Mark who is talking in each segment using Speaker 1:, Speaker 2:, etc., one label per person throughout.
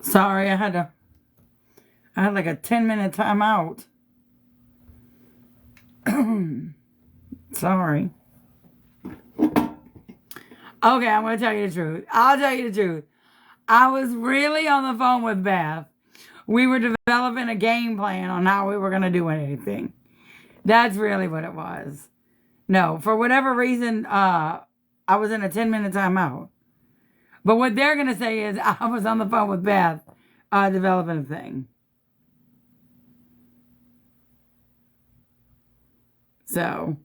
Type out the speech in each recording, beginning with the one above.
Speaker 1: Sorry, I had like a 10-minute timeout. Sorry. Okay, I'm going to tell you the truth. I'll tell you the truth. I was really on the phone with Beth. We were developing a game plan on how we were going to do anything. That's really what it was. No, for whatever reason, I was in a 10-minute timeout. But what they're going to say is I was on the phone with Beth developing a thing. So...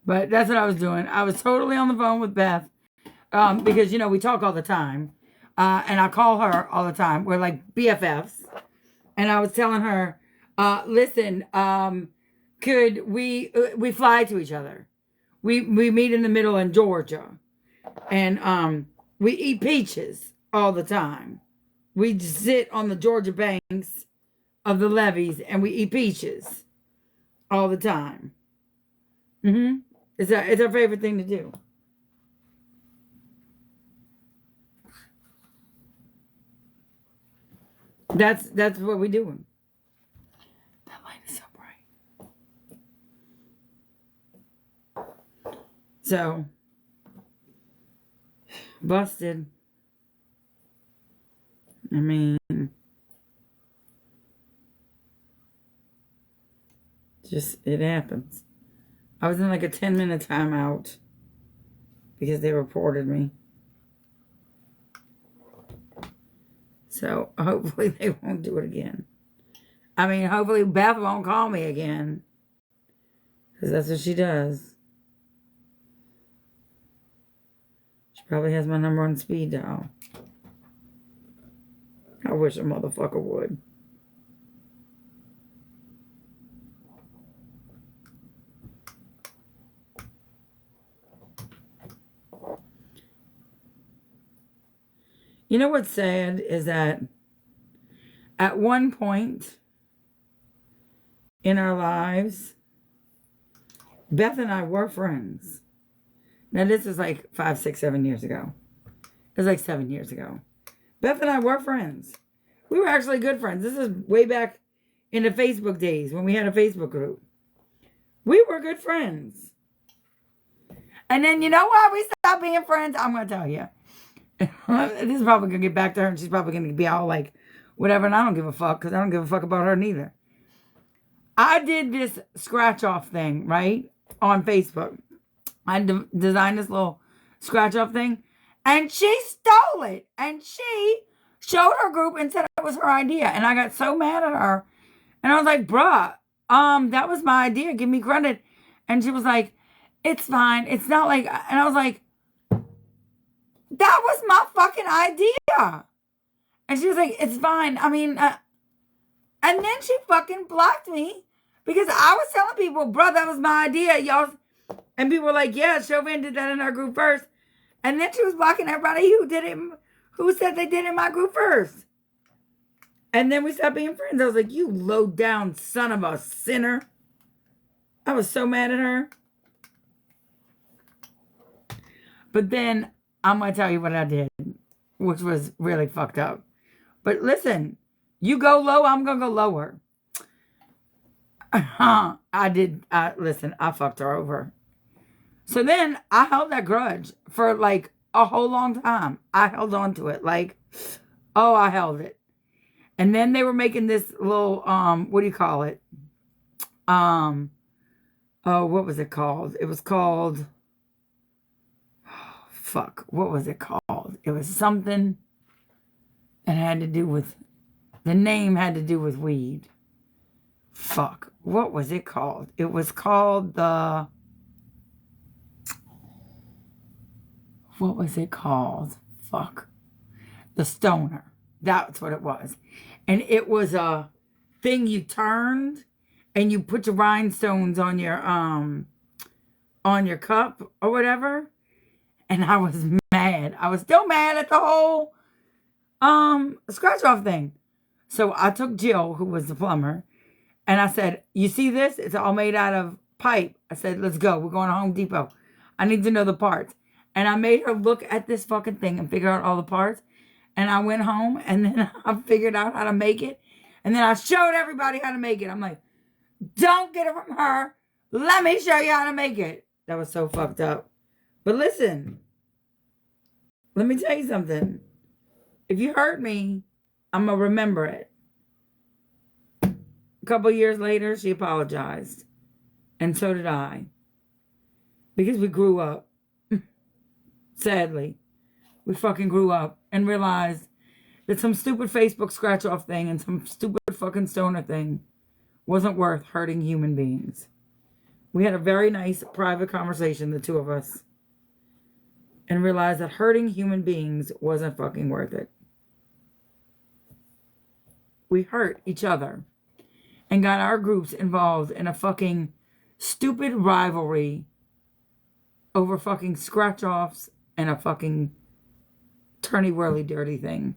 Speaker 1: But that's what I was doing. I was totally on the phone with Beth because, you know, we talk all the time. And I call her all the time. We're like BFFs. And I was telling her, listen, could we fly to each other? We meet in the middle in Georgia. And we eat peaches all the time. We just sit on the Georgia banks of the levees and we eat peaches all the time. Mm-hmm. It's our favorite thing to do. That's what we doing. That light is so bright. So busted. I mean, just it happens. I was in like a 10-minute timeout because they reported me. So hopefully they won't do it again. I mean, hopefully Beth won't call me again. Because that's what she does. She probably has my number on speed dial. I wish a motherfucker would. You know what's sad is that at one point in our lives, Beth and I were friends. Now, this is like 5, 6, 7 years ago. It was like 7 years ago. Beth and I were friends. We were actually good friends. This is way back in the Facebook days when we had a Facebook group. We were good friends. And then you know why we stopped being friends? I'm going to tell you. This is probably going to get back to her and she's probably going to be all like, whatever, and I don't give a fuck because I don't give a fuck about her neither. I did this scratch off thing, right, on Facebook. I designed this little scratch off thing and she stole it and she showed her group and said it was her idea and I got so mad at her and I was like, bruh, that was my idea, give me credit. And she was like, it's fine, it's not like, and I was like, that was my fucking idea. And she was like, it's fine. I mean, and then she fucking blocked me because I was telling people, bro, that was my idea, y'all. And people were like, yeah, Chauvin did that in our group first. And then she was blocking everybody who did it, who said they did it in my group first. And then we stopped being friends. I was like, you low down son of a sinner. I was so mad at her. But then I'm going to tell you what I did, which was really fucked up. But listen, you go low, I'm going to go lower. Listen, I fucked her over. So then I held that grudge for like a whole long time. I held on to it. Like, oh, I held it. And then they were making this little, what do you call it? Oh, what was it called? It was called, fuck, what was it called? It was something that had to do with, the name had to do with weed. Fuck, what was it called? It was called the, what was it called? Fuck. The Stoner. That's what it was. And it was a thing you turned and you put your rhinestones on your cup or whatever. And I was mad. I was still mad at the whole scratch off thing. So I took Jill, who was the plumber, and I said, you see this? It's all made out of pipe. I said, let's go. We're going to Home Depot. I need to know the parts. And I made her look at this fucking thing and figure out all the parts. And I went home and then I figured out how to make it. And then I showed everybody how to make it. I'm like, don't get it from her. Let me show you how to make it. That was so fucked up. But listen, let me tell you something. If you hurt me, I'm going to remember it. A couple years later, she apologized. And so did I. Because we grew up. Sadly. We fucking grew up and realized that some stupid Facebook scratch-off thing and some stupid fucking stoner thing wasn't worth hurting human beings. We had a very nice private conversation, the two of us, and realized that hurting human beings wasn't fucking worth it. We hurt each other and got our groups involved in a fucking stupid rivalry over fucking scratch-offs and a fucking turny-whirly-dirty thing.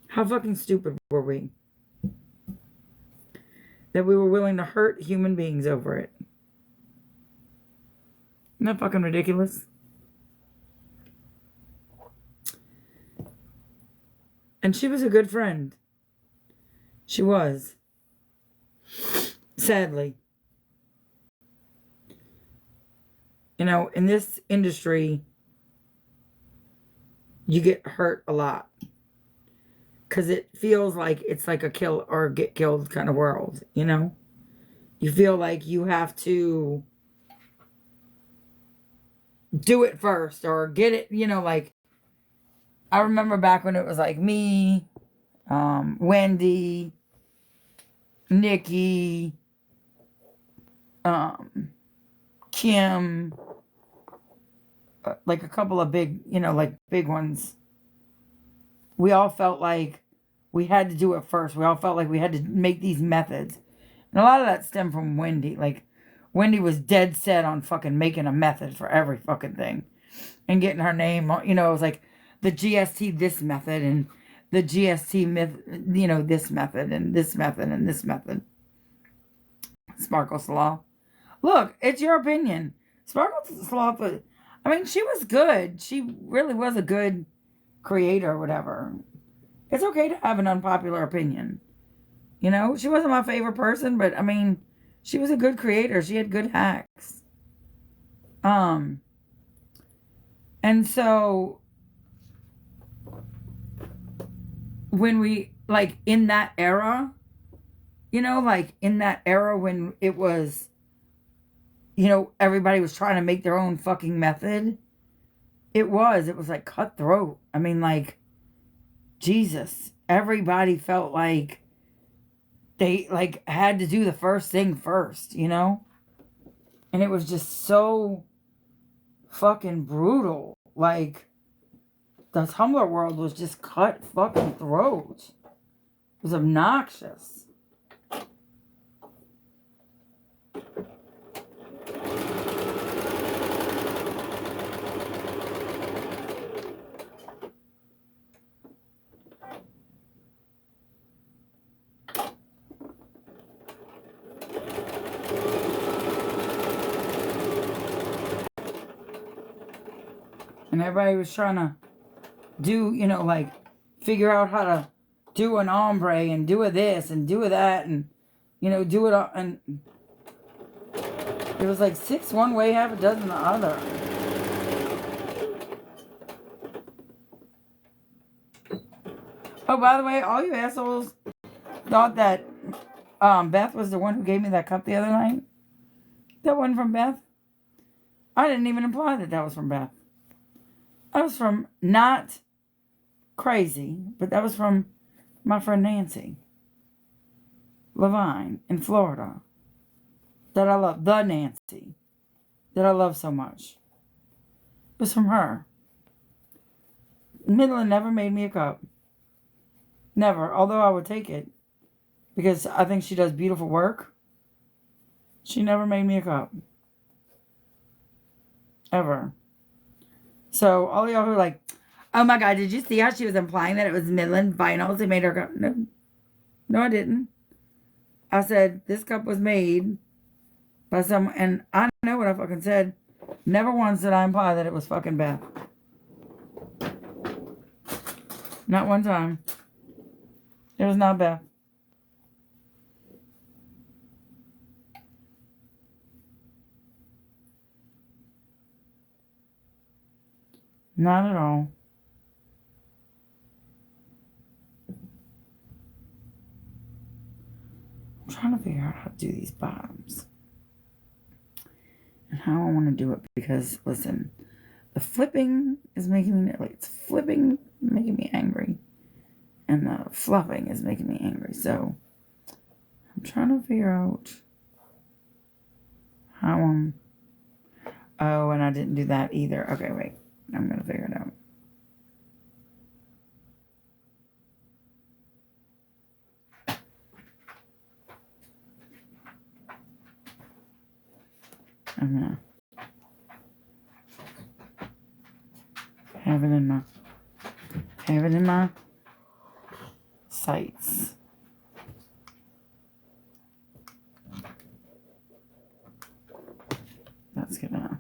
Speaker 1: How fucking stupid were we? That we were willing to hurt human beings over it. Isn't that fucking ridiculous? And she was a good friend. She was. Sadly. You know, in this industry, you get hurt a lot. Because it feels like it's like a kill or get killed kind of world, you know? You feel like you have to do it first or get it, you know, like, I remember back when it was like me, Wendy, Nikki, Kim, like a couple of big, you know, like big ones. We all felt like we had to do it first. We all felt like we had to make these methods. And a lot of that stemmed from Wendy. Like, Wendy was dead set on fucking making a method for every fucking thing. And getting her name, you know, it was like the GST this method and the GST, you know, this method and this method and this method. Sparkle Sloth. Look, it's your opinion. Sparkle Sloth, I mean, she was good. She really was a good creator or whatever. It's okay to have an unpopular opinion. You know, she wasn't my favorite person, but I mean, she was a good creator. She had good hacks. And so when we, like, in that era, you know, like in that era when it was, you know, everybody was trying to make their own fucking method. It was like cutthroat. I mean, like, Jesus, everybody felt like they, like, had to do the first thing first, you know? And it was just so fucking brutal. Like, the Tumblr world was just cut fucking throat. It was obnoxious. And everybody was trying to do, you know, like, figure out how to do an ombre and do a this and do a that and, you know, do it all. And it was like 6 one way, half a dozen the other. Oh, by the way, all you assholes thought that Beth was the one who gave me that cup the other night. That wasn't from Beth. I didn't even imply that that was from Beth. That was from not Crazy, but that was from my friend Nancy Levine in Florida. That I love. The Nancy. That I love so much. It was from her. Midland never made me a cup. Never. Although I would take it. Because I think she does beautiful work. She never made me a cup. Ever. So all y'all who are like, oh my God, did you see how she was implying that it was Midland Vinyls that made her cup? No. No, I didn't. I said this cup was made by someone, and I know what I fucking said. Never once did I imply that it was fucking Beth. Not one time. It was not Beth. Not at all. I'm trying to figure out how to do these bottoms. And how I want to do it because, listen, the flipping is making me, like, it's flipping, making me angry. And the fluffing is making me angry. So, I'm trying to figure out how I'm, oh, and I didn't do that either. Okay, wait. I'm going to figure it out. I'm going to have it in my sights. That's good enough.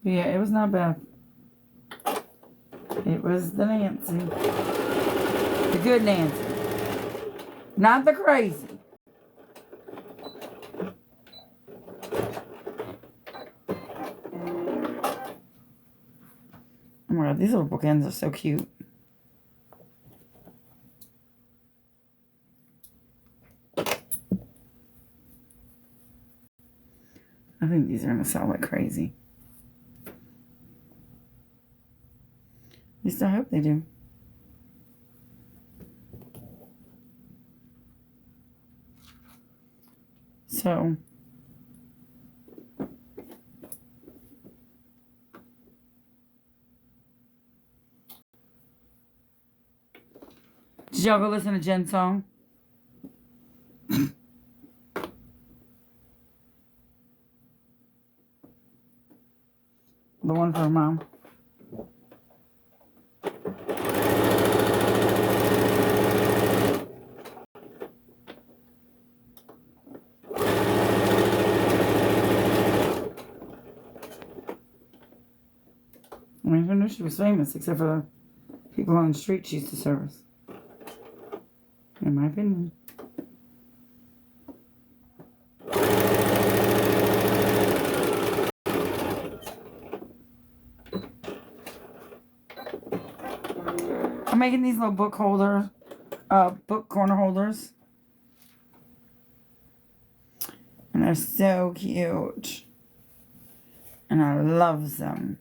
Speaker 1: But yeah, it was not bad. It was the Nancy. The good Nancy. Not the crazy. Oh my God, these little bookends are so cute. I think these are going to sell like crazy. At least I hope they do. So, did y'all go listen to Jen's song? The one for her mom. I mean, who knew she was famous except for the people on the street she used to service? In my opinion. I'm making these little book holders, book corner holders. And they're so cute. And I love them.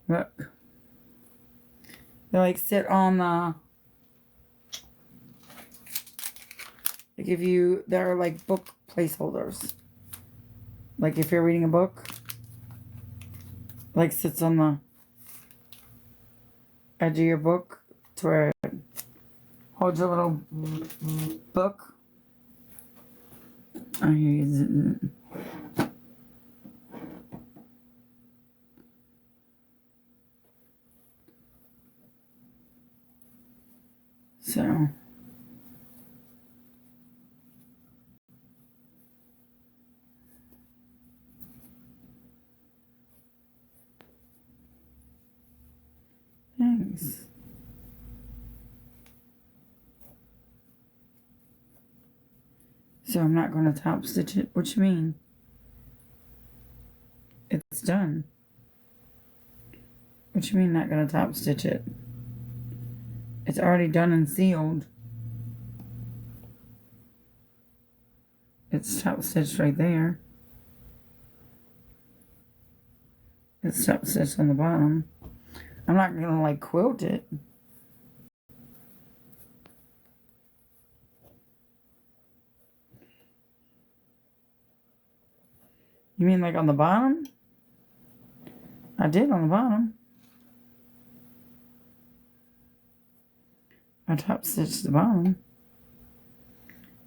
Speaker 1: Look. They like sit on the, they give you, they're like book placeholders. Like if you're reading a book, like sits on the edge of your book to where it holds your little book. I use it. So, thanks. So I'm not going to top stitch it. What you mean? It's done. What you mean not going to top stitch it? It's already done and sealed. It's top stitched right there. It's top stitched on the bottom. I'm not going to like quilt it. You mean like on the bottom? I did on the bottom. I top stitched the bottom.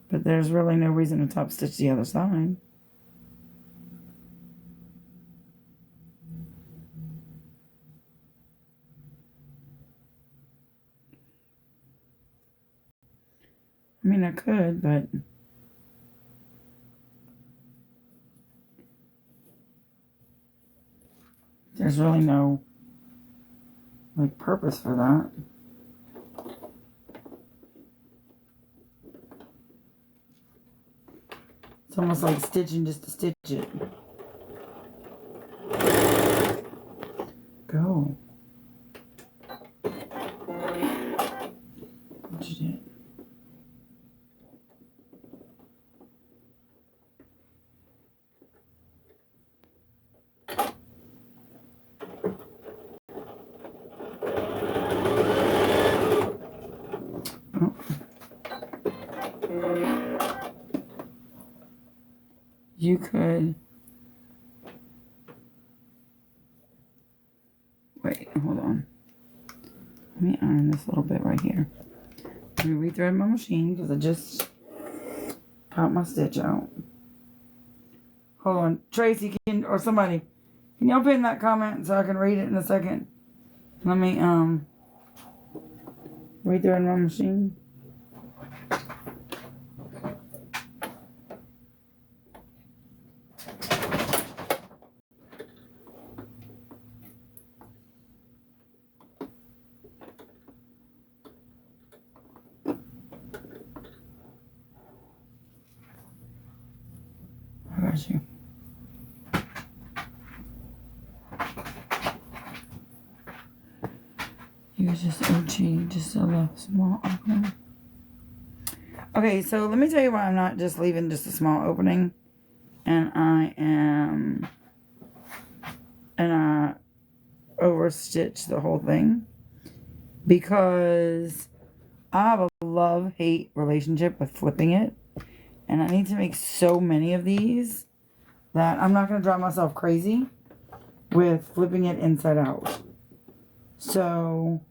Speaker 1: But there's really no reason to top stitch the other side. I mean, I could, but there's really no, like, purpose for that. It's almost like stitching just to stitch it. Go. What you did. Oh. You could. Wait, hold on. Let me iron this little bit right here. Let me rethread my machine because I just popped my stitch out. Hold on. Tracy, or somebody, can y'all pin that comment so I can read it in a second? Let me rethread my machine. I got you. You just OG, just a little small opening. Okay, so let me tell you why I'm not just leaving just a small opening. And I overstitch the whole thing. Because I have a love-hate relationship with flipping it. And I need to make so many of these that I'm not going to drive myself crazy with flipping it inside out. So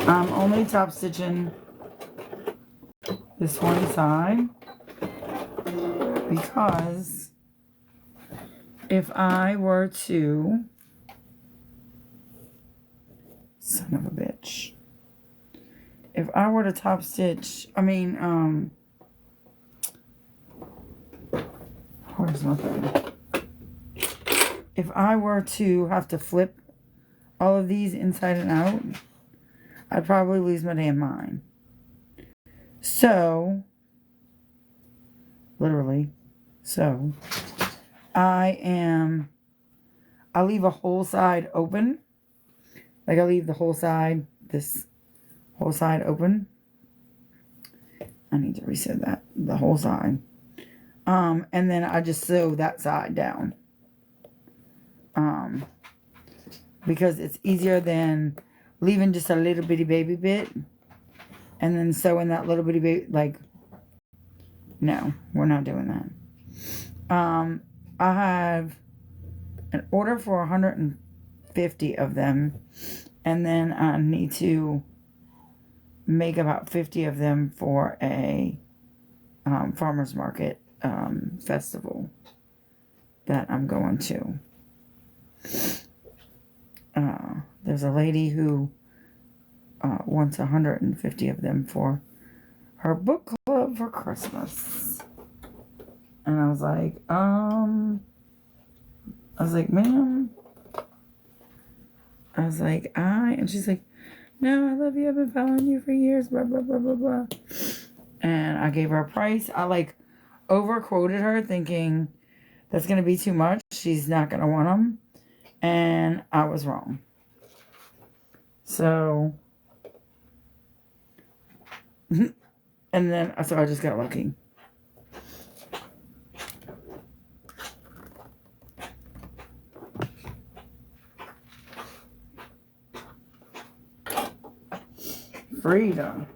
Speaker 1: I'm only top stitching this one side because if I were to, son of a bitch, if I were to top stitch, where's my thing? If I were to have to flip all of these inside and out, I'd probably lose my damn mind. So, literally, I leave a whole side open. Like I leave the whole side, this whole side open. I need to reset that, the whole side. And then I just sew that side down. Because it's easier than leaving just a little bitty baby bit and then sewing that little bitty baby, like, no, we're not doing that. I have an order for 150 of them, and then I need to make about 50 of them for a farmer's market festival that I'm going to. There's a lady who wants 150 of them for her book club for Christmas. And I was like, ma'am. And she's like, no, I love you. I've been following you for years, blah, blah, blah, blah, blah. And I gave her a price. I overquoted her thinking that's going to be too much. She's not going to want them. And I was wrong. So, so I just got lucky. Freedom.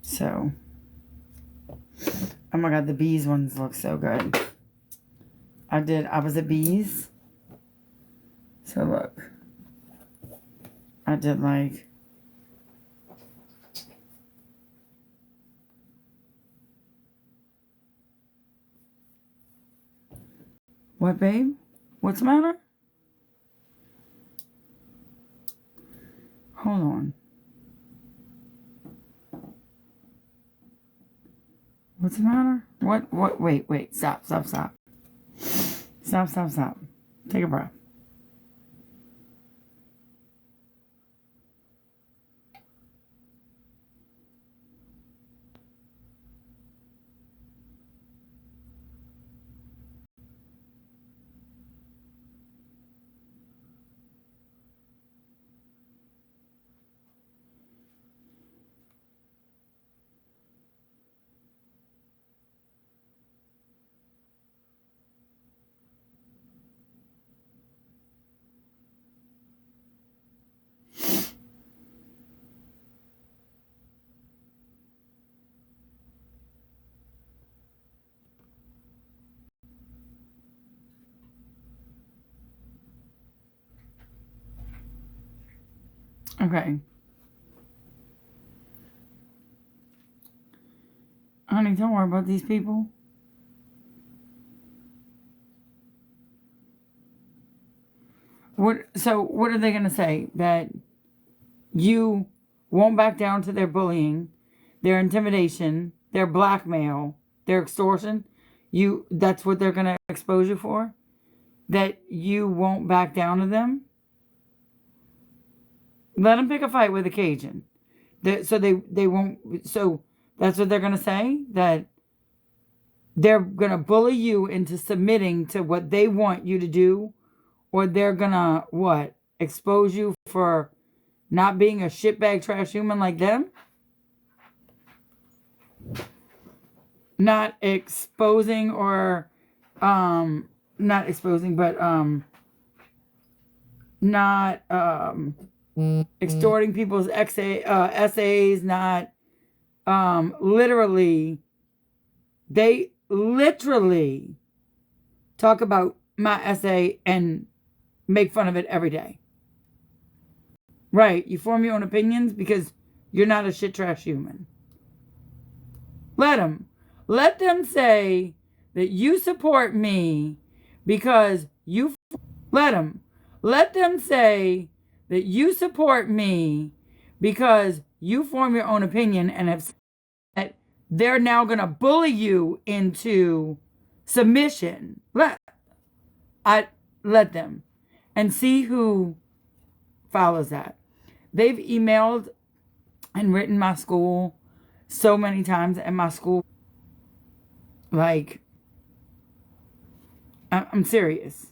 Speaker 1: So, oh my God, the bees ones look so good. I was at bees. So look, I did like, what, babe? What's the matter? Hold on. What's the matter? What, wait, stop. Stop. Take a breath. Okay. Honey, don't worry about these people. So what are they going to say? That you won't back down to their bullying, their intimidation, their blackmail, their extortion? That's what they're going to expose you for? That you won't back down to them? Let them pick a fight with a Cajun. They won't. So that's what they're going to say? That they're going to bully you into submitting to what they want you to do? Or they're going to, what? Expose you for not being a shitbag trash human like them? Not exposing or, not exposing, but, not, extorting people's essays, not, they literally talk about my essay and make fun of it every day. Right, you form your own opinions because you're not a shit trash human. Let them say that you support me because you, let them say that you support me because you form your own opinion and have said they're now going to bully you into submission. Let them and see who follows that. They've emailed and written my school so many times, and my school, like, I'm serious.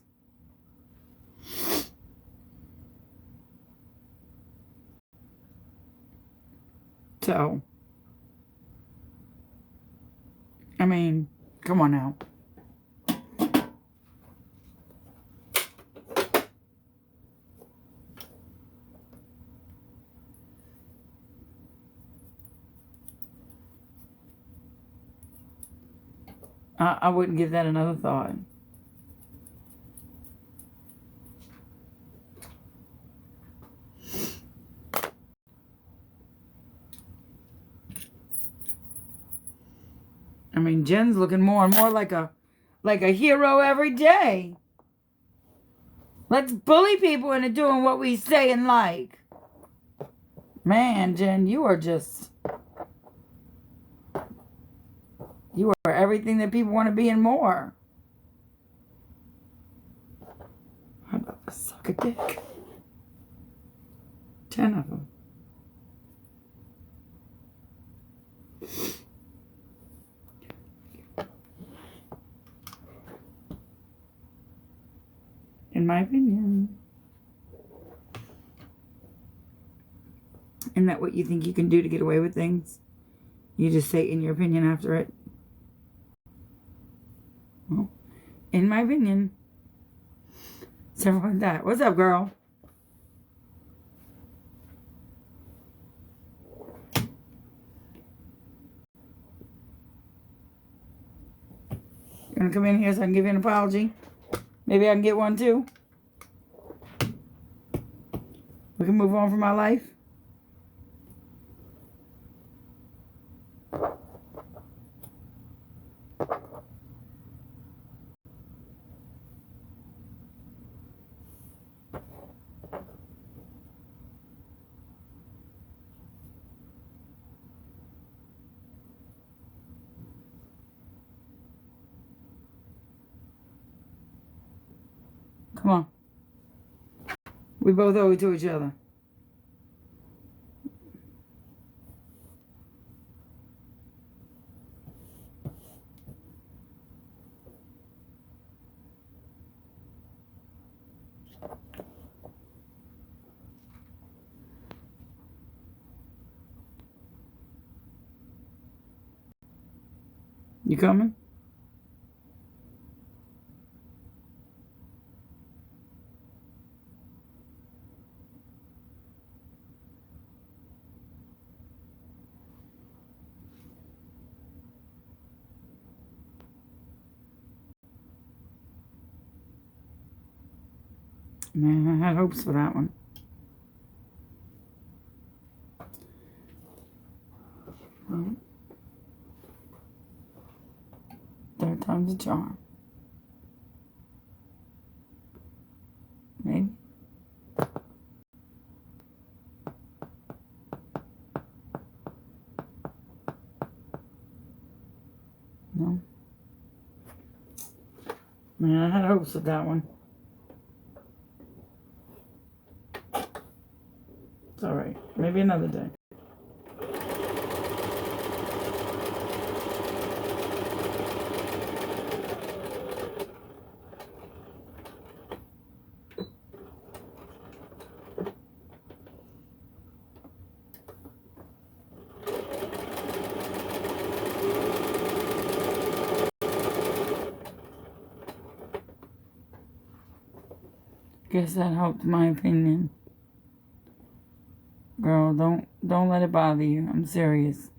Speaker 1: So, I mean, come on now. I wouldn't give that another thought. I mean, Jen's looking more and more like a hero every day. Let's bully people into doing what we say and like. Man, Jen, you are everything that people want to be and more. How about to suck a dick? 10 of them. In my opinion. Isn't that what you think you can do to get away with things? You just say in your opinion after it. Well, in my opinion. Something like that. What's up, girl? You want to come in here so I can give you an apology? Maybe I can get one too. We can move on from my life. Come on. We both owe it to each other. You coming? Man, I had hopes for that one. Well, third time's a charm. Maybe. No. Man, I had hopes with that one. It's alright. Maybe another day. Guess that helped my opinion. Girl, don't let it bother you. I'm serious.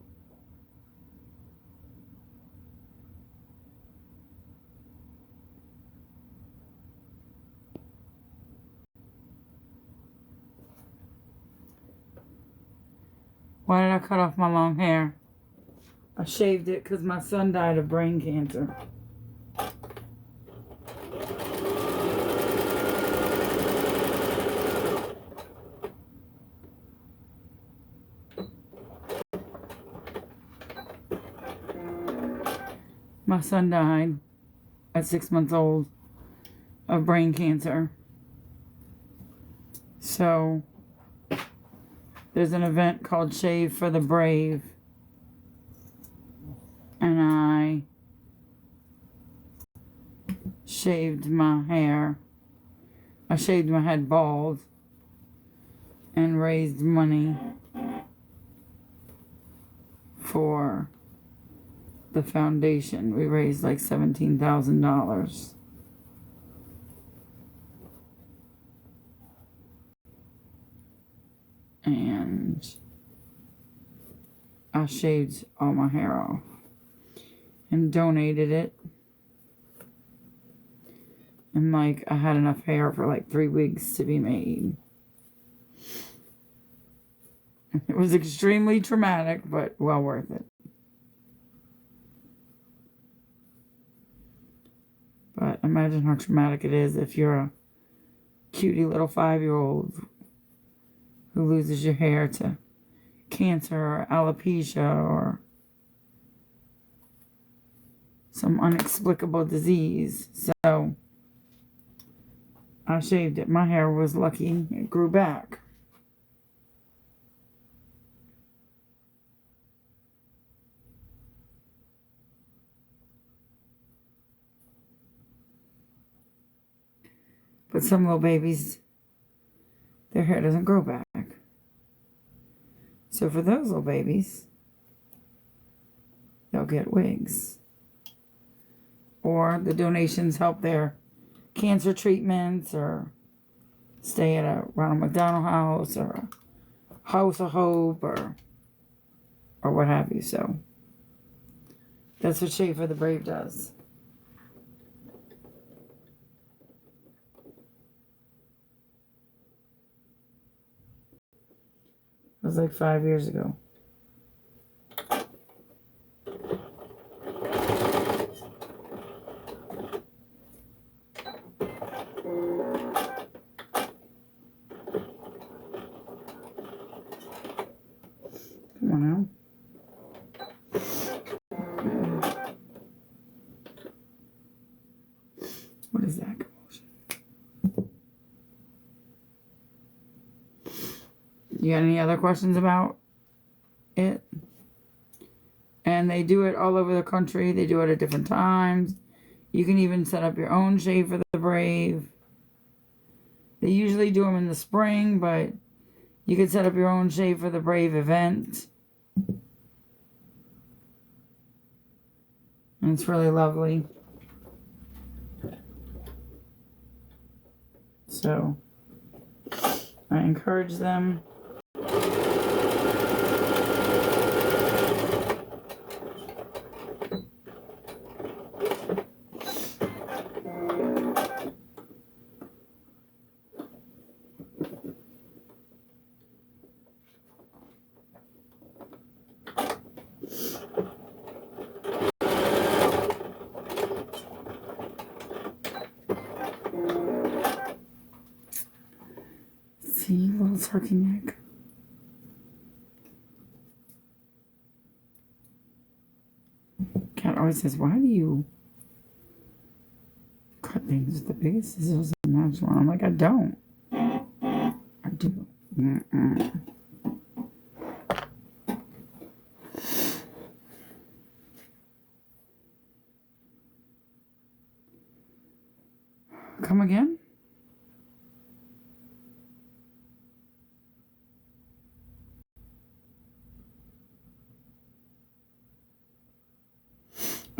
Speaker 1: Why did I cut off my long hair? I shaved it because my son died of brain cancer. My son died at 6 months old of brain cancer. So there's an event called Shave for the Brave. And I shaved my hair. I shaved my head bald and raised money for the foundation. We raised like $17,000. And I shaved all my hair off and donated it. And like I had enough hair for like 3 wigs to be made. It was extremely traumatic, but well worth it. But imagine how traumatic it is if you're a cutie little 5-year-old who loses your hair to cancer or alopecia or some inexplicable disease. So I shaved it. My hair was lucky. It grew back. But some little babies, their hair doesn't grow back. So for those little babies, they'll get wigs. Or the donations help their cancer treatments or stay at a Ronald McDonald House or a House of Hope or what have you. So that's what Shave for the Brave does. was like 5 years ago. Come on now. What is that commotion? You got any other questions about it? And they do it all over the country. They do it at different times. You can even set up your own shave for the brave. They usually do them in the spring, but you could set up your own shave for the brave event. And it's really lovely. So, I encourage them. See, little turkey neck. Cat always says, why do you cut things with the biggest scissors imaginable? I'm like, I don't. I do. Come again?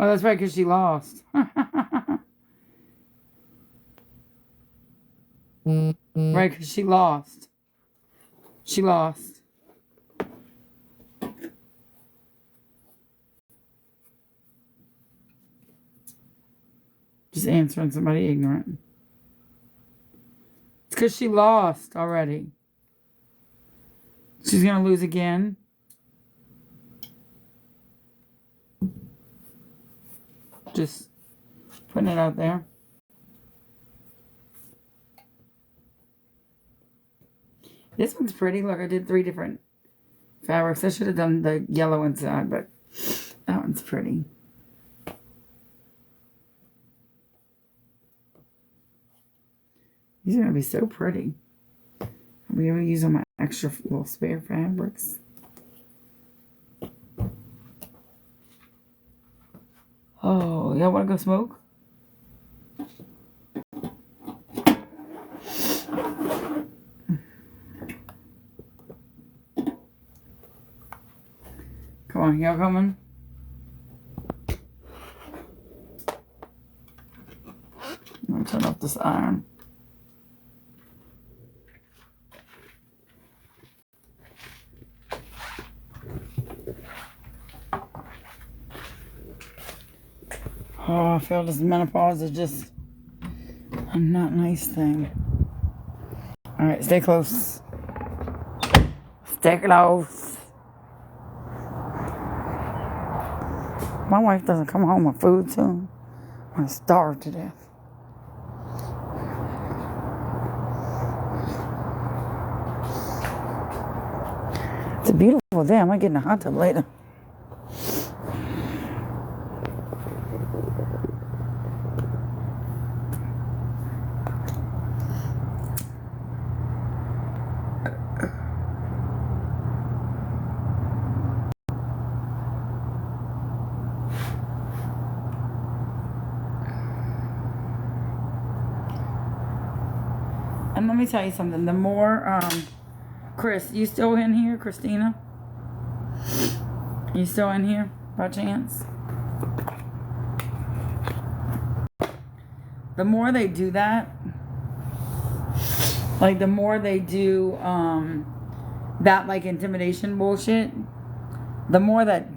Speaker 1: Oh, that's right, because she lost. Right, because she lost. She lost. Just answering somebody ignorant. It's because she lost already. She's going to lose again. Just putting it out there. This one's pretty. Look, I did 3 different fabrics. I should have done the yellow inside, but that one's pretty. These are going to be so pretty. I'll be able to use all my extra little spare fabrics. Oh, y'all want to go smoke? Come on, y'all coming? I'm going to turn off this iron. Oh, I feel this menopause is just a not nice thing. Alright, stay close. Stay close. My wife doesn't come home with food soon. I'm going to starve to death. It's a beautiful day. I might get in a hot tub later. And let me tell you something. The more, Chris, you still in here? Christina? You still in here by chance? The more they do that, like the more they do that like intimidation bullshit, the more that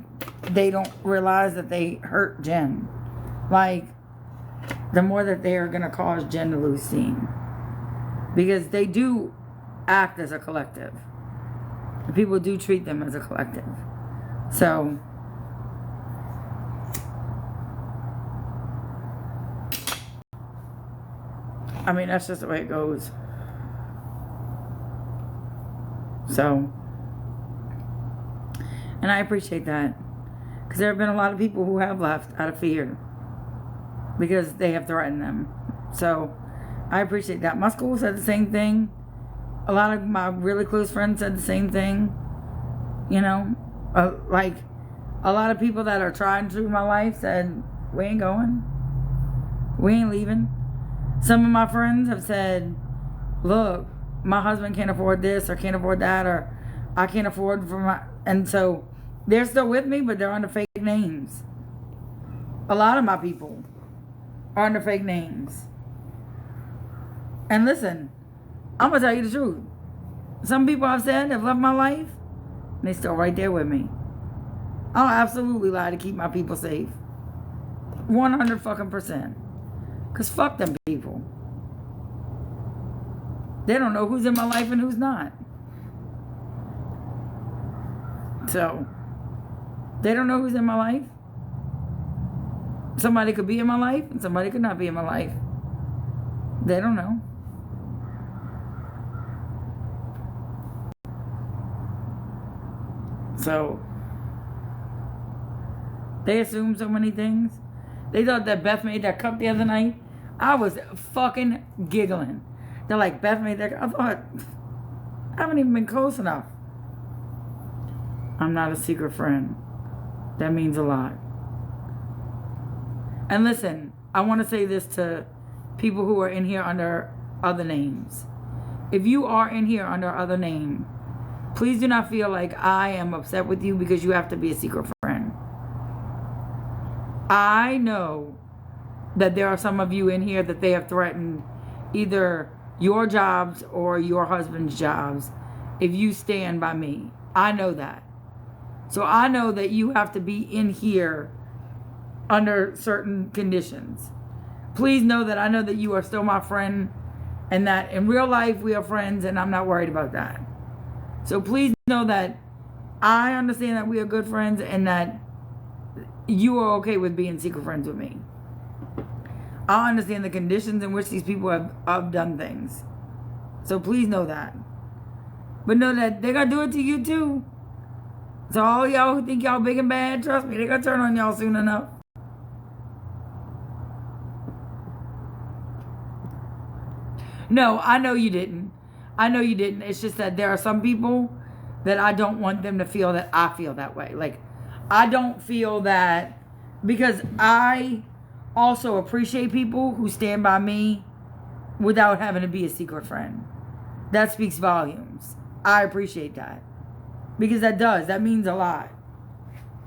Speaker 1: they don't realize that they hurt Jen. Like, the more that they are going to cause Jen to lose steam. Because they do act as a collective. People do treat them as a collective. So, I mean, that's just the way it goes. So, and I appreciate that. Because there have been a lot of people who have left out of fear. Because they have threatened them. So, I appreciate that. My school said the same thing. A lot of my really close friends said the same thing. You know, like a lot of people that are trying through my life said, we ain't going. We ain't leaving. Some of my friends have said, look, my husband can't afford this or can't afford that, or I can't afford for my... And so they're still with me, but they're under fake names. A lot of my people are under fake names. And listen, I'm going to tell you the truth. Some people I've said have left my life, and they're still right there with me. I'll absolutely lie to keep my people safe. 100%. Because fuck them people. They don't know who's in my life and who's not. So, they don't know who's in my life. Somebody could be in my life and somebody could not be in my life. They don't know. So, they assume so many things. They thought that Beth made that cup the other night. I was fucking giggling. They're like, Beth made that cup. I thought, I haven't even been close enough. I'm not a secret friend. That means a lot. And listen, I want to say this to people who are in here under other names. If you are in here under other name, please do not feel like I am upset with you because you have to be a secret friend. I know that there are some of you in here that they have threatened either your jobs or your husband's jobs if you stand by me. I know that. So I know that you have to be in here under certain conditions. Please know that I know that you are still my friend and that in real life we are friends and I'm not worried about that. So please know that I understand that we are good friends and that you are okay with being secret friends with me. I understand the conditions in which these people have done things. So please know that. But know that they're going to do it to you too. So all y'all who think y'all big and bad, trust me, they're going to turn on y'all soon enough. No, I know you didn't. I know you didn't. It's just that there are some people that I don't want them to feel that I feel that way. Like, I don't feel that, because I also appreciate people who stand by me without having to be a secret friend. That speaks volumes. I appreciate that. Because that means a lot.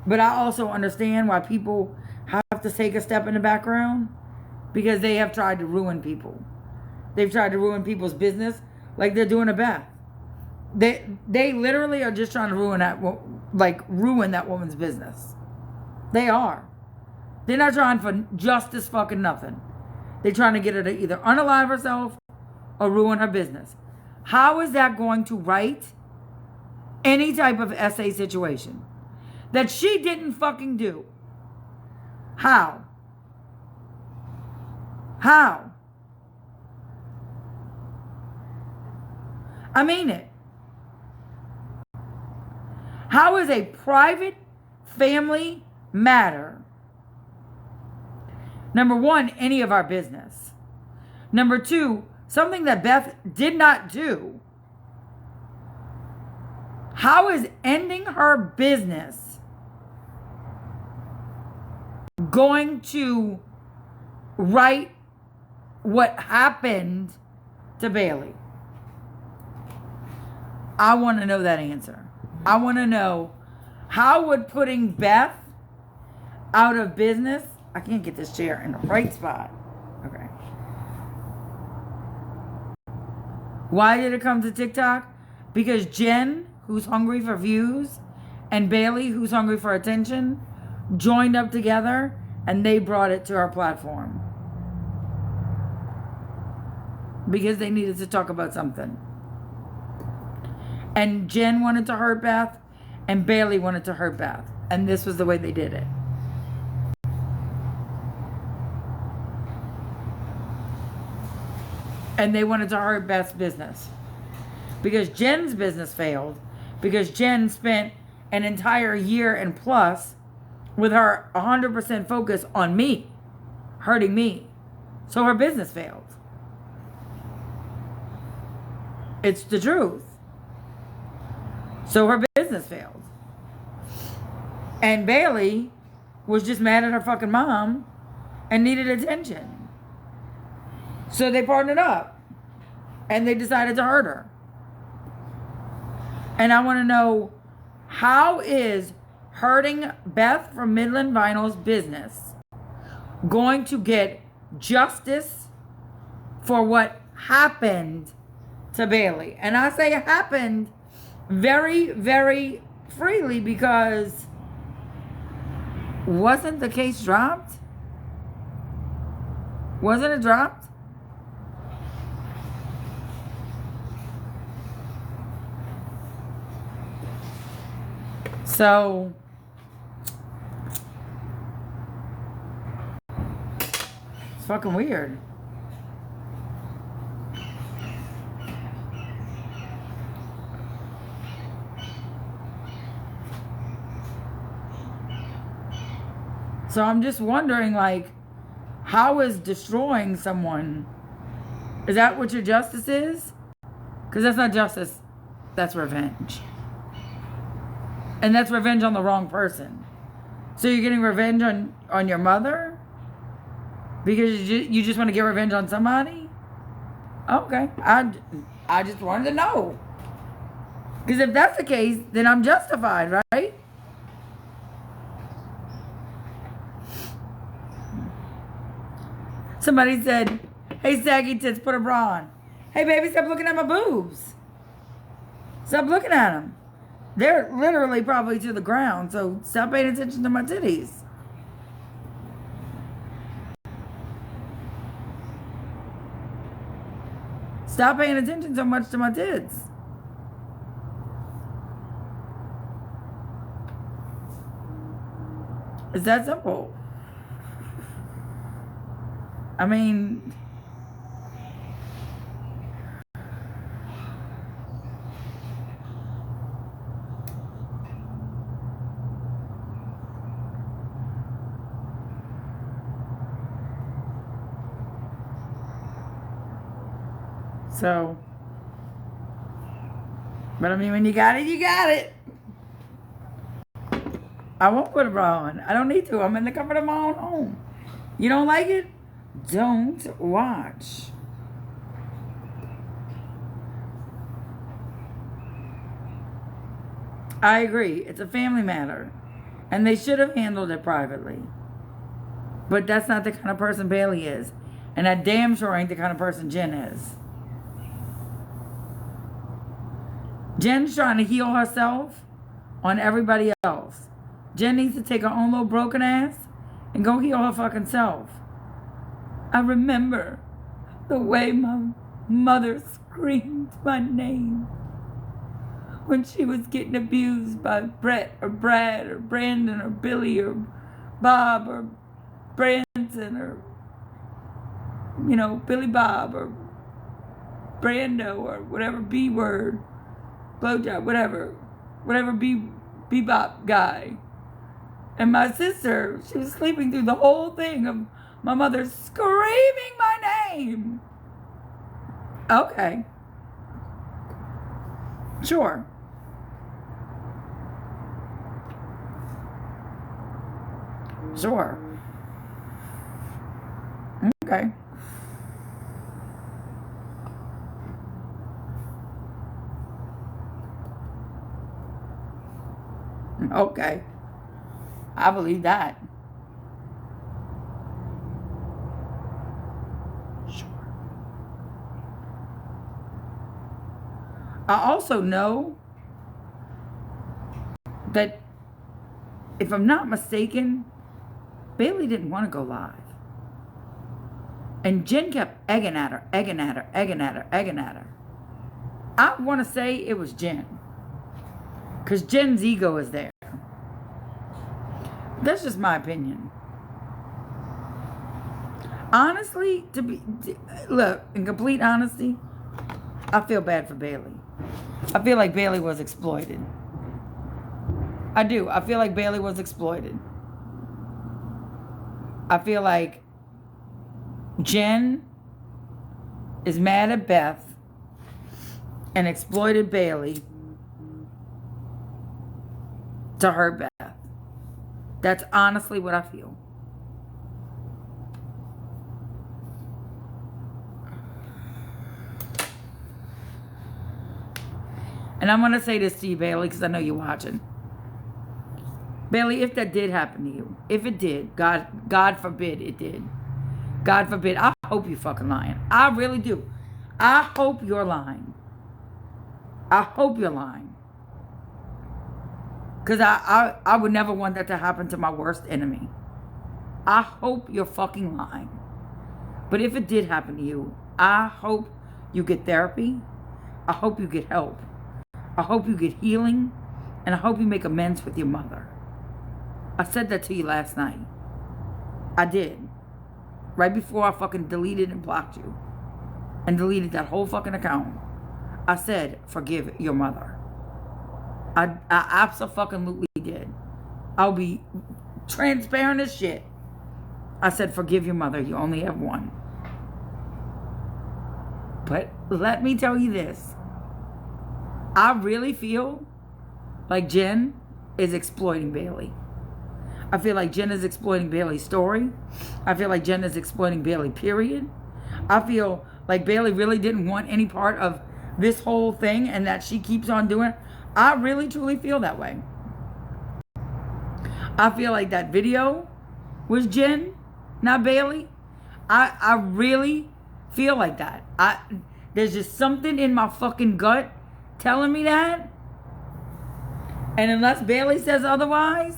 Speaker 1: But I also understand why people have to take a step in the background, because they have tried to ruin people. They've tried to ruin people's business like they're doing a Beth. They literally are just trying to ruin that woman's business. They are. They're not trying for justice fucking nothing. They're trying to get her to either unalive herself or ruin her business. How is that going to write any type of essay situation that she didn't fucking do? How? How? I mean it. How is a private family matter, number one, any of our business? Number two, something that Beth did not do. How is ending her business going to right what happened to Bailey? I want to know that answer. I want to know, how would putting Beth out of business... I can't get this chair in the right spot. Okay. Why did it come to TikTok? Because Jen, who's hungry for views, and Bailey, who's hungry for attention, joined up together and they brought it to our platform. Because they needed to talk about something. And Jen wanted to hurt Beth, and Bailey wanted to hurt Beth. And this was the way they did it. And they wanted to hurt Beth's business. Because Jen's business failed. Because Jen spent an entire year and plus with her 100% focus on me. Hurting me. So her business failed. It's the truth. So her business failed. And Bailey was just mad at her fucking mom and needed attention. So they partnered up. And they decided to hurt her. And I want to know, how is hurting Beth from Midland Vinyl's business going to get justice for what happened to Bailey? And I say it happened very, very freely, because wasn't the case dropped? Wasn't it dropped? So, it's fucking weird. So I'm just wondering, like, how is destroying someone, is that what your justice is? Because that's not justice, that's revenge. And that's revenge on the wrong person. So you're getting revenge on your mother? Because you just want to get revenge on somebody? Okay. I just wanted to know. Because if that's the case, then I'm justified, right? Somebody said, hey, saggy tits, put a bra on. Hey, baby, stop looking at my boobs. Stop looking at them. They're literally probably to the ground, so stop paying attention to my titties. Stop paying attention so much to my tits. It's that simple. I mean, so, but I mean, when you got it, you got it. I won't put a bra on. I don't need to. I'm in the comfort of my own home. You don't like it? Don't watch. I agree. It's a family matter. And they should have handled it privately. But that's not the kind of person Bailey is. And I damn sure ain't the kind of person Jen is. Jen's trying to heal herself on everybody else. Jen needs to take her own little broken ass and go heal her fucking self. I remember the way my mother screamed my name when she was getting abused by Brett or Brad or Brandon or Billy or Bob or Branson or, you know, Billy Bob or Brando or whatever B word, blowjob, whatever bebop guy. And my sister, she was sleeping through the whole thing of my mother screaming my name. Okay. Sure. Sure. Okay. Okay. I believe that. Sure. I also know that, if I'm not mistaken, Bailey didn't want to go live. And Jen kept egging at her. I want to say it was Jen. Because Jen's ego is there. That's just my opinion. Honestly, look, in complete honesty, I feel bad for Bailey. I feel like Bailey was exploited. I do. I feel like Bailey was exploited. I feel like Jen is mad at Beth and exploited Bailey to hurt Beth. That's honestly what I feel. And I'm going to say this to you, Bailey, because I know you're watching. Bailey, if that did happen to you, if it did, God forbid it did. God forbid, I hope you're fucking lying. I really do. I hope you're lying. I hope you're lying. Because I would never want that to happen to my worst enemy. I hope you're fucking lying. But if it did happen to you, I hope you get therapy. I hope you get help. I hope you get healing. And I hope you make amends with your mother. I said that to you last night. I did. Right before I fucking deleted and blocked you. And deleted that whole fucking account. I said, forgive your mother. I absolutely did. I'll be transparent as shit. I said, forgive your mother. You only have one. But let me tell you this. I really feel like Jen is exploiting Bailey. I feel like Jen is exploiting Bailey's story. I feel like Jen is exploiting Bailey, period. I feel like Bailey really didn't want any part of this whole thing and that she keeps on doing it. I really, truly feel that way. I feel like that video was Jen, not Bailey. I really feel like that. There's just something in my fucking gut telling me that. And unless Bailey says otherwise,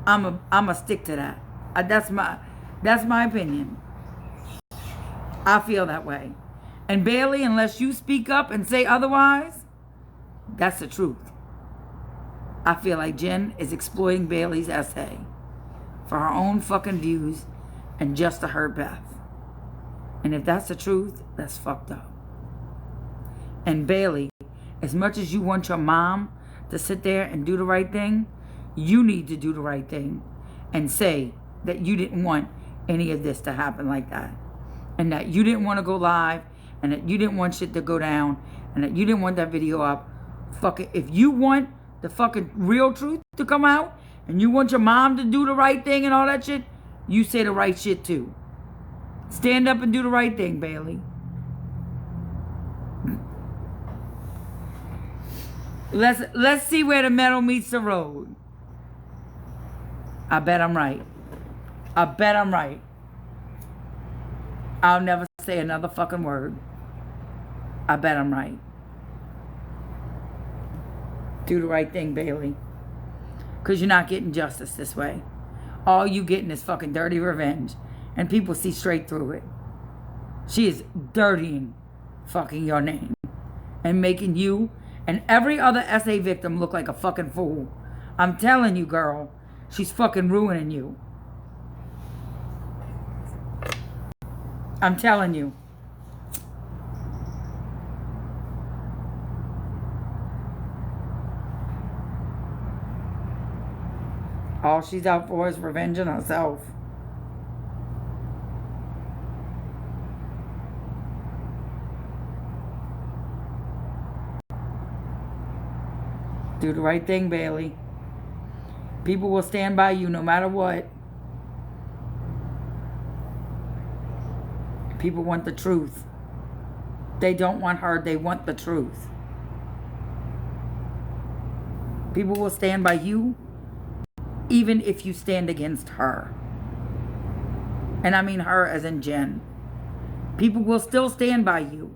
Speaker 1: I'm a stick to that. That's my opinion. I feel that way. And Bailey, unless you speak up and say otherwise, that's the truth. I feel like Jen is exploiting Bailey's essay for her own fucking views and just to hurt Beth. And if that's the truth, that's fucked up. And Bailey, as much as you want your mom to sit there and do the right thing, you need to do the right thing and say that you didn't want any of this to happen like that. And that you didn't want to go live, and that you didn't want shit to go down, and that you didn't want that video up. Fuck it. If you want the fucking real truth to come out, and you want your mom to do the right thing and all that shit, you say the right shit too. Stand up and do the right thing, Bailey. Let's see where the metal meets the road. I bet I'm right. I bet I'm right. I'll never say another fucking word. I bet I'm right. Do the right thing, Bailey. Because you're not getting justice this way. All you getting is fucking dirty revenge. And people see straight through it. She is dirtying fucking your name. And making you and every other SA victim look like a fucking fool. I'm telling you, girl. She's fucking ruining you. I'm telling you. All she's out for is revenging herself. Do the right thing, Bailey. People will stand by you no matter what. People want the truth. They don't want her, they want the truth. People will stand by you even if you stand against her. And I mean her as in Jen. People will still stand by you.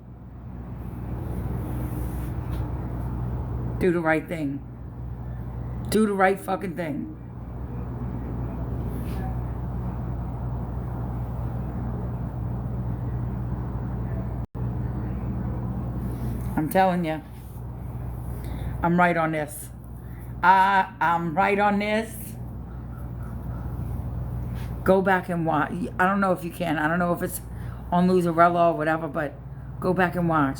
Speaker 1: Do the right thing. Do the right fucking thing. I'm telling you. I'm right on this. I'm right on this. Go back and watch. I don't know if you can. I don't know if it's on Luzarella or whatever, but go back and watch.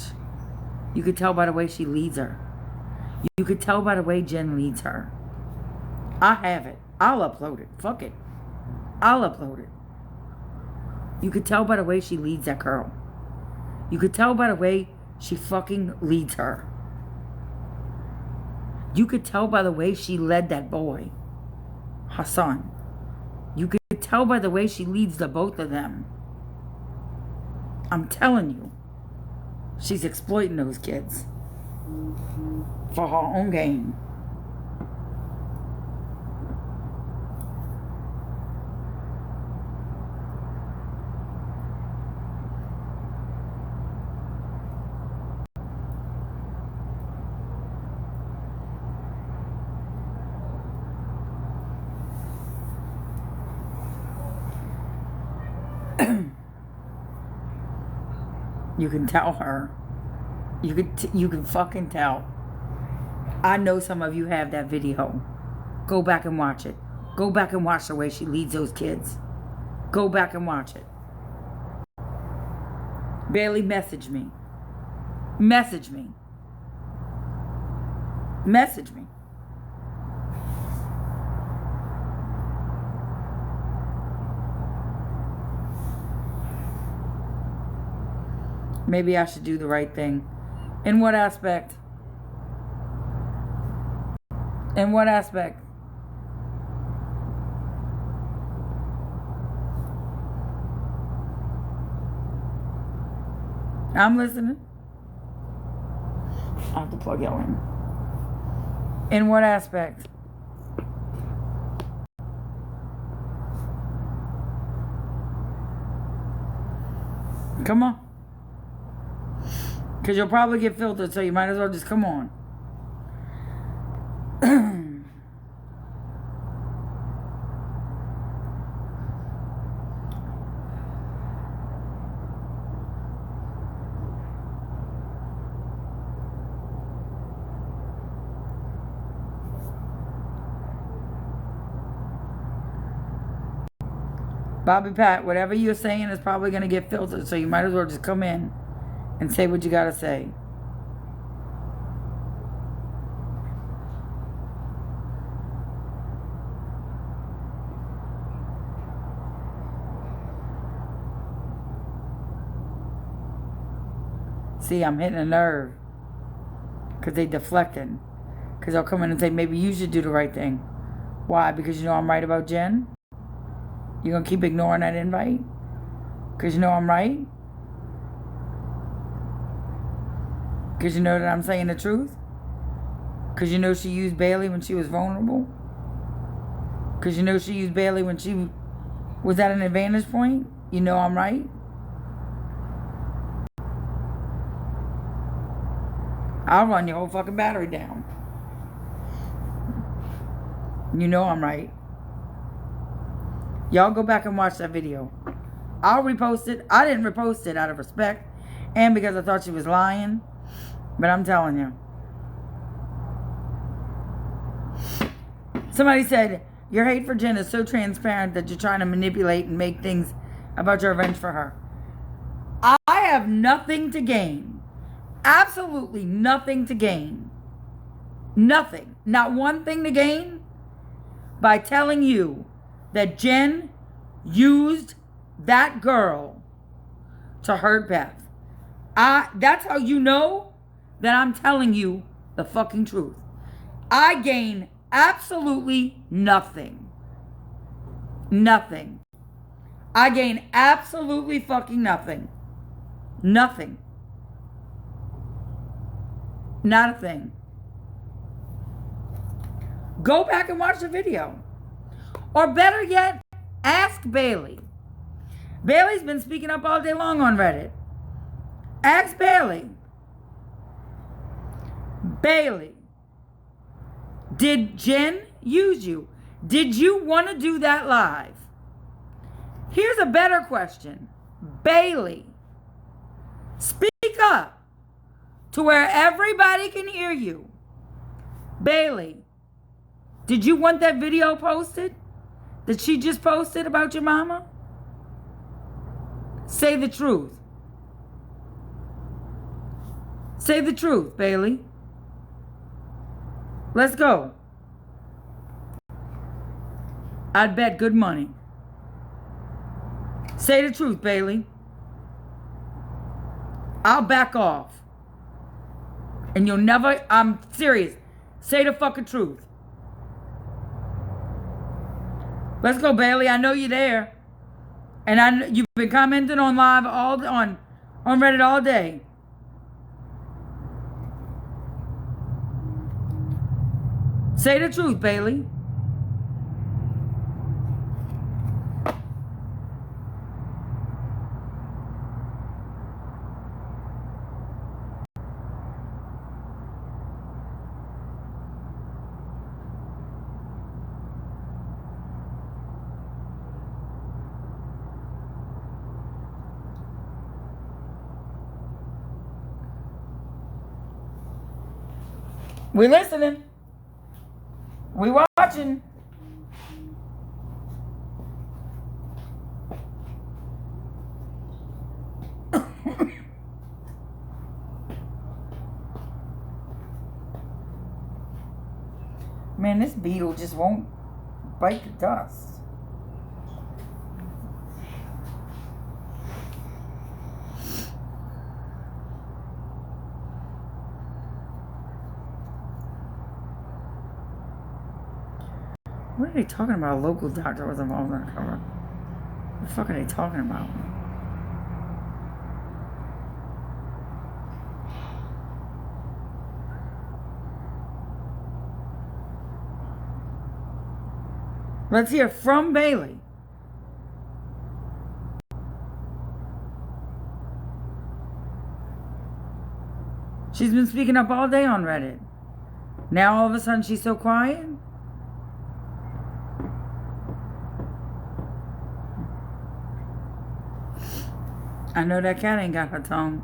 Speaker 1: You could tell by the way she leads her. You could tell by the way Jen leads her. I have it. I'll upload it. Fuck it. I'll upload it. You could tell by the way she leads that girl. You could tell by the way she fucking leads her. You could tell by the way she led that boy, Hassan. You could tell by the way she leads the both of them. I'm telling you, she's exploiting those kids for her own gain. You can tell her. You can fucking tell. I know some of you have that video. Go back and watch it. Go back and watch the way she leads those kids. Go back and watch it. Bailey, message me. Message me. Message me. Maybe I should do the right thing. In what aspect? In what aspect? I'm listening. I have to plug y'all in. In what aspect? Come on. Because you'll probably get filtered, so you might as well just come on. Bobby Pat, whatever you're saying is probably going to get filtered, so you might as well just come in and say what you got to say. See, I'm hitting a nerve. Because they deflecting. Because they'll come in and say, maybe you should do the right thing. Why? Because you know I'm right about Jen? You're going to keep ignoring that invite? Because you know I'm right? Because you know that I'm saying the truth? Because you know she used Bailey when she was vulnerable? Because you know she used Bailey when she was at an advantage point? You know I'm right? I'll run your whole fucking battery down. You know I'm right. Y'all go back and watch that video. I'll repost it. I didn't repost it out of respect and because I thought she was lying. But I'm telling you. Somebody said, your hate for Jen is so transparent that you're trying to manipulate and make things about your revenge for her. I have nothing to gain. Absolutely nothing to gain. Nothing. Not one thing to gain by telling you that Jen used that girl to hurt Beth. That's how you know that I'm telling you the fucking truth. I gain absolutely nothing. Nothing. I gain absolutely fucking nothing. Nothing. Not a thing. Go back and watch the video. Or better yet, ask Bailey. Bailey's been speaking up all day long on Reddit. Ask Bailey. Bailey, did Jen use you? Did you want to do that live? Here's a better question. Bailey, speak up to where everybody can hear you. Bailey, Did you want that video posted that she just posted about your mama? Say the truth. Say the truth, Bailey. Let's go. I'd bet good money. Say the truth, Bailey. I'll back off. And you'll never, I'm serious. Say the fucking truth. Let's go, Bailey. I know you're there. And you've been commenting on live on Reddit all day. Say the truth, Bailey. We listening. We watching. Man, this beetle just won't bite the dust. What are they talking about? A local doctor was involved in the cover. What the fuck are they talking about? Let's hear from Bailey. She's been speaking up all day on Reddit. Now all of a sudden she's so quiet? I know that cat ain't got her tongue.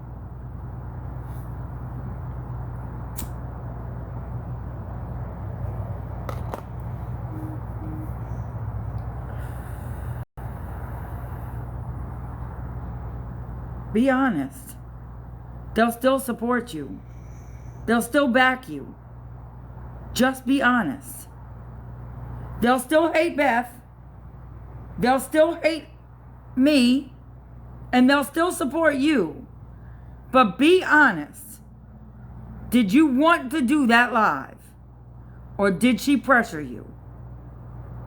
Speaker 1: Be honest. They'll still support you. They'll still back you. Just be honest. They'll still hate Beth. They'll still hate me. And they'll still support you. But be honest. Did you want to do that live? Or did she pressure you?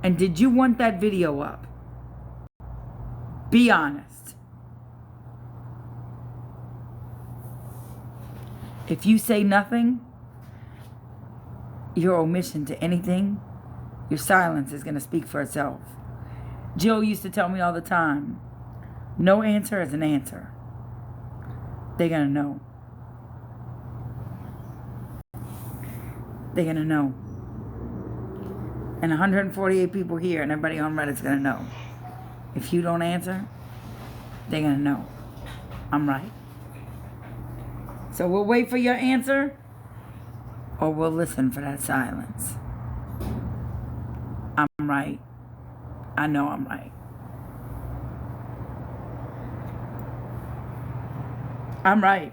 Speaker 1: And did you want that video up? Be honest. If you say nothing, your omission to anything, your silence is going to speak for itself. Jill used to tell me all the time, no answer is an answer. They're going to know. They're going to know. And 148 people here and everybody on Reddit's going to know. If you don't answer, they're going to know. I'm right. So we'll wait for your answer, or we'll listen for that silence. I'm right. I know I'm right. I'm right.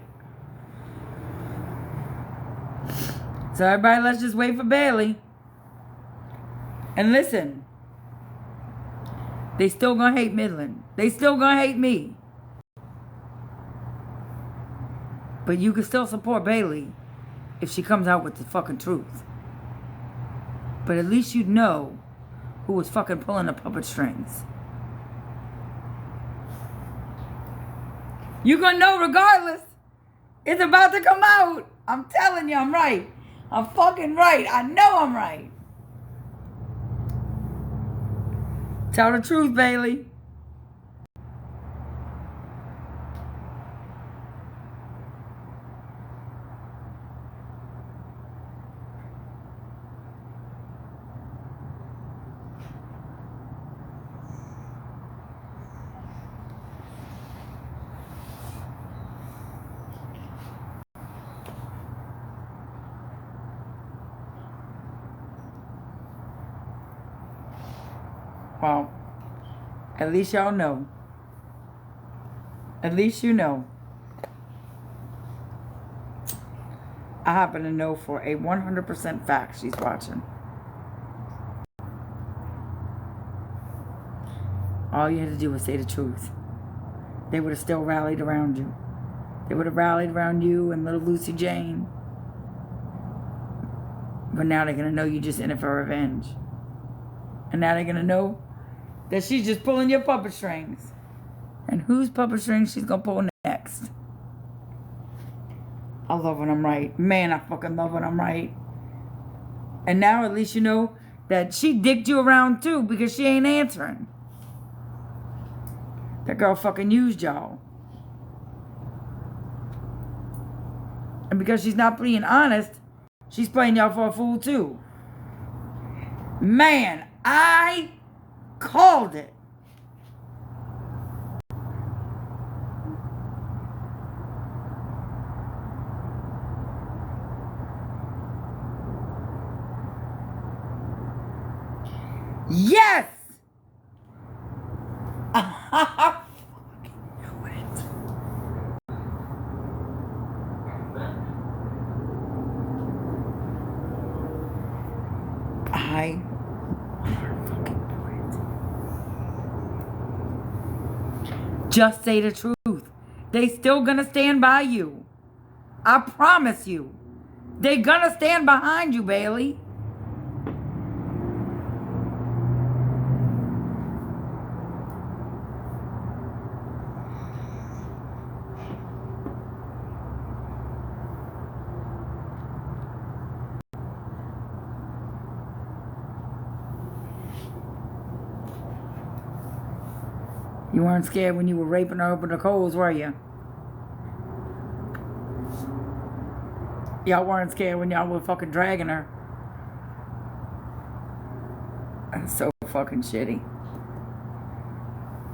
Speaker 1: So everybody, let's just wait for Bailey. And listen. They still gonna hate Midland. They still gonna hate me. But you can still support Bailey if she comes out with the fucking truth. But at least you'd know who was fucking pulling the puppet strings. You're gonna know regardless. It's about to come out. I'm telling you, I'm right. I'm fucking right. I know I'm right. Tell the truth, Bailey. Well, at least y'all know. At least you know. I happen to know for a 100% fact she's watching. All you had to do was say the truth. They would have still rallied around you. They would have rallied around you and little Lucy Jane. But now they're going to know you're just in it for revenge. And now they're going to know that she's just pulling your puppet strings. And whose puppet strings she's going to pull next. I love when I'm right. Man, I fucking love when I'm right. And now at least you know that she dicked you around too because she ain't answering. That girl fucking used y'all. And because she's not being honest, she's playing y'all for a fool too. Man, I called it. Yes! I fucking knew it. I fucking knew it. Just say the truth. They still gonna stand by you. I promise you. They gonna stand behind you, Bailey. You weren't scared when you were raping her over the coals, were you? Y'all weren't scared when y'all were fucking dragging her. That's so fucking shitty.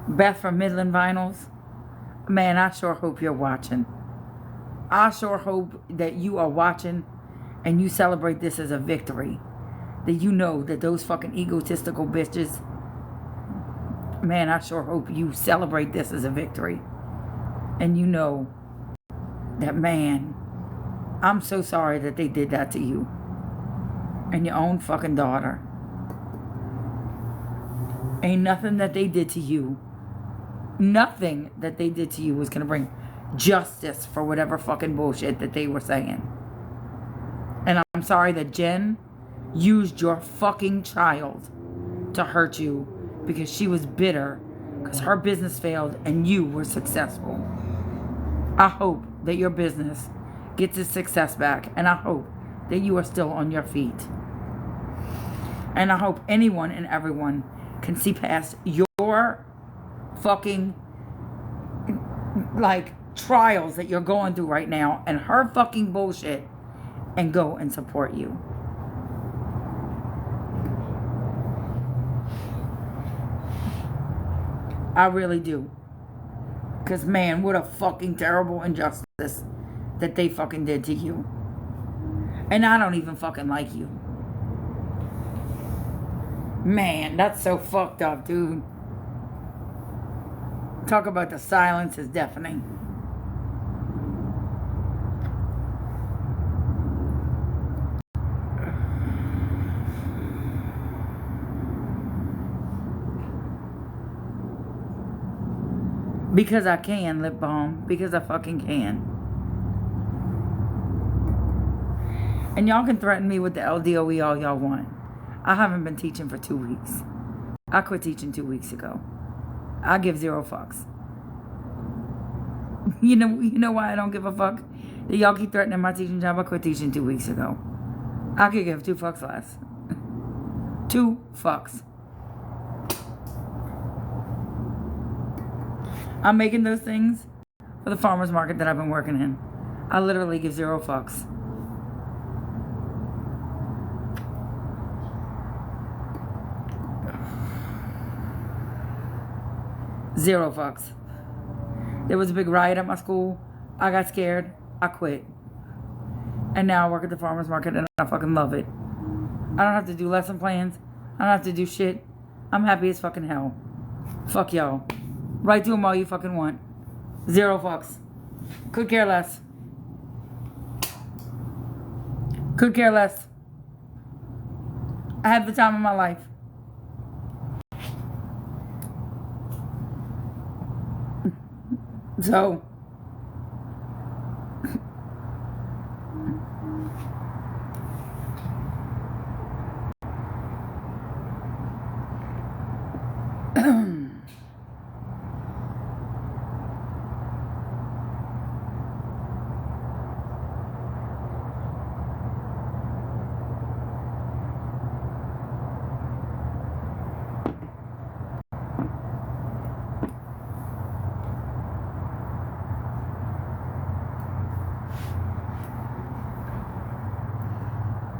Speaker 1: Beth from Midland Vinyls. Man, I sure hope you're watching. I sure hope that you are watching and you celebrate this as a victory. That you know that those fucking egotistical bitches... Man, I sure hope you celebrate this as a victory. And you know that, man, I'm so sorry that they did that to you. And your own fucking daughter. Ain't nothing that they did to you. Nothing that they did to you was going to bring justice for whatever fucking bullshit that they were saying. And I'm sorry that Jen used your fucking child to hurt you. Because she was bitter because her business failed and you were successful. I hope that your business gets its success back. And I hope that you are still on your feet. And I hope anyone and everyone can see past your fucking like trials that you're going through right now and her fucking bullshit and go and support you. I really do. Because, man, what a fucking terrible injustice that they fucking did to you. And I don't even fucking like you. Man, that's so fucked up, dude. Talk about the silence is deafening. Because I can, lip balm. Because I fucking can. And y'all can threaten me with the LDOE all y'all want. I haven't been teaching for 2 weeks. I quit teaching 2 weeks ago. I give 0 fucks. You know why I don't give a fuck? That y'all keep threatening my teaching job. I quit teaching 2 weeks ago. I could give 2 fucks less. 2 fucks. I'm making those things for the farmer's market that I've been working in. I literally give 0 fucks. Zero fucks. There was a big riot at my school. I got scared. I quit. And now I work at the farmer's market and I fucking love it. I don't have to do lesson plans. I don't have to do shit. I'm happy as fucking hell. Fuck y'all. Write to them all you fucking want. 0 fucks. Could care less. Could care less. I had the time of my life. So.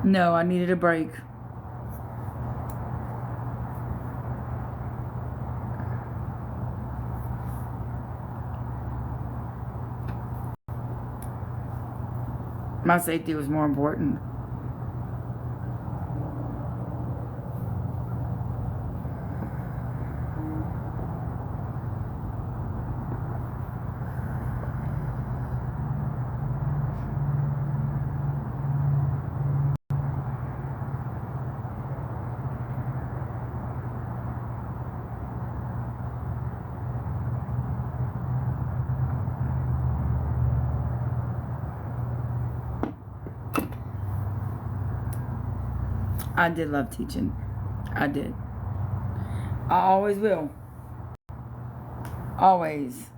Speaker 1: No, I needed a break. My safety was more important. I did love teaching. I did. I always will. Always.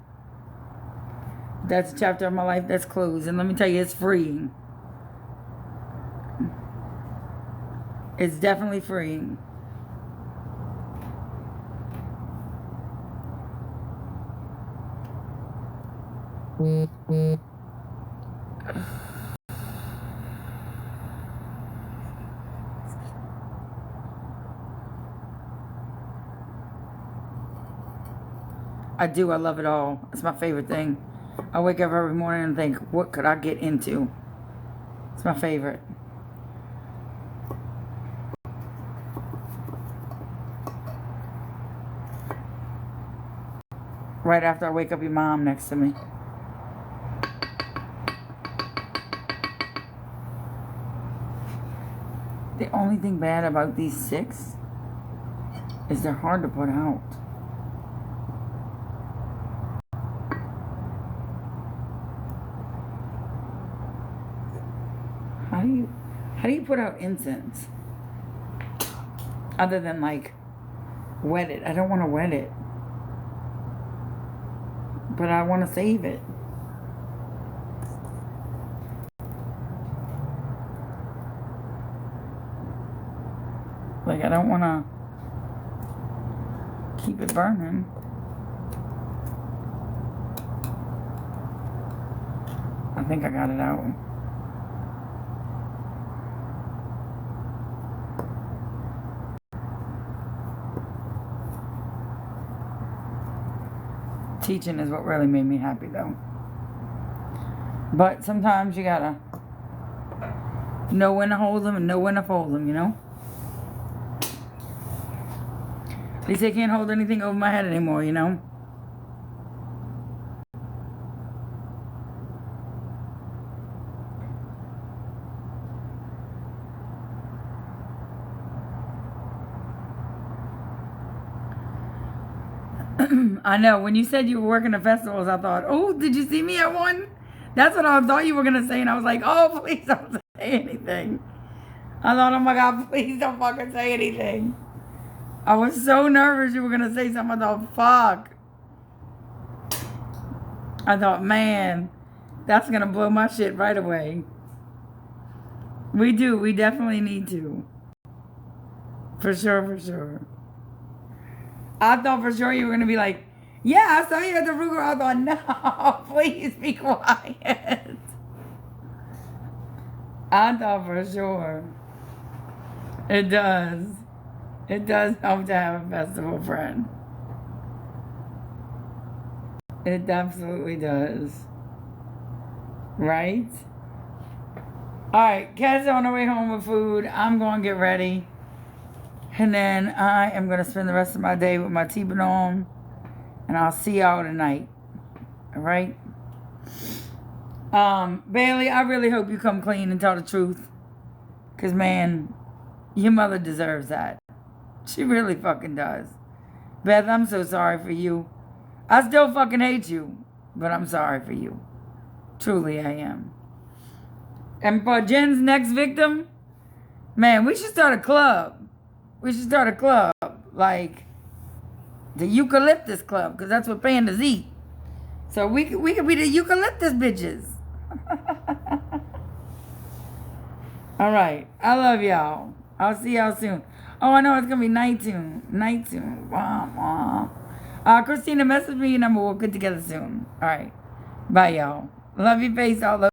Speaker 1: That's a chapter of my life that's closed. And let me tell you, it's freeing. It's definitely freeing. I do. I love it all. It's my favorite thing. I wake up every morning and think, what could I get into? It's my favorite. Right after I wake up, your mom next to me. The only thing bad about these 6 is they're hard to put out. How do you put out incense? Other than like wet it. I don't want to wet it. But I want to save it. Like I don't want to keep it burning. I think I got it out. Teaching is what really made me happy though. But sometimes you gotta know when to hold them and know when to fold them, you know? At least I can't hold anything over my head anymore, you know? I know. When you said you were working at festivals, I thought, oh, did you see me at one? That's what I thought you were going to say. And I was like, oh, please don't say anything. I thought, oh my God, please don't fucking say anything. I was so nervous you were going to say something. I thought, fuck. I thought, man, that's going to blow my shit right away. We do. We definitely need to. For sure, for sure. I thought for sure you were going to be like, yeah, I saw you at the Ruger. I thought, no, please be quiet. I thought for sure. It does. It does help to have a festival friend. It absolutely does. Right? Alright, Kat's on her way home with food. I'm going to get ready. And then I am going to spend the rest of my day with my T-bone on. And I'll see y'all tonight. All right? Bailey, I really hope you come clean and tell the truth. Because, man, your mother deserves that. She really fucking does. Beth, I'm so sorry for you. I still fucking hate you. But I'm sorry for you. Truly, I am. And for Jen's next victim, man, we should start a club. We should start a club. Like the eucalyptus club. Because that's what pandas eat. So we could be the eucalyptus bitches. All right. I love y'all. I'll see y'all soon. Oh, I know it's going to be night soon. Night soon. Wow. Christina, message me your number. We'll get together soon. All right. Bye, y'all. Love your face all over.